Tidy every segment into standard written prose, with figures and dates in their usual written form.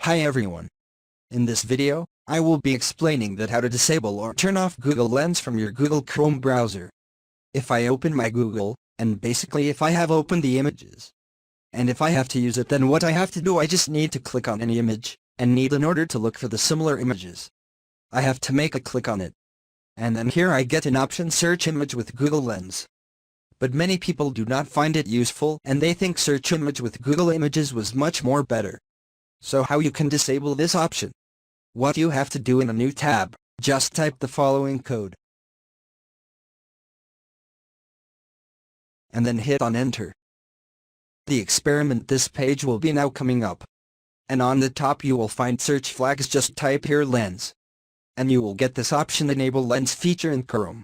Hi everyone. In this video, I will be explaining that how to disable or turn off Google Lens from your Google Chrome browser. If I open my Google, and basically if I have opened the images, and if I have to use it, then what I have to do, I just need to click on any image, and need in order to look for the similar images. I have to make a click on it. And then here I get an option, search image with Google Lens. But many people do not find it useful and they think search image with Google Images was much more better. So how you can disable this option? What you have to do in a new tab, just type the following code. And then hit on enter. The experiment this page will be now coming up. And on the top you will find search flags, just type here lens. And you will get this option, enable lens feature in Chrome.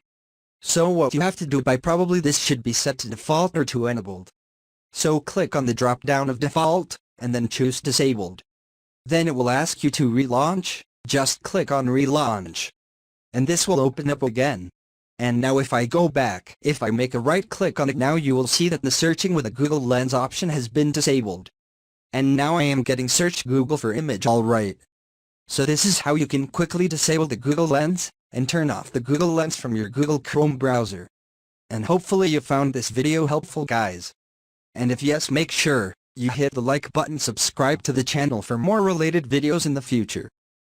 So what you have to do, by probably this should be set to default or to enabled. So click on the drop down of default, and then choose disabled. Then it will ask you to relaunch, just click on relaunch. And this will open up again. And now if I go back, if I make a right click on it, now you will see that the searching with a Google Lens option has been disabled. And now I am getting search Google for image alright. So this is how you can quickly disable the Google Lens, and turn off the Google Lens from your Google Chrome browser. And hopefully you found this video helpful, guys. And if yes, make sure you hit the like button, subscribe to the channel for more related videos in the future.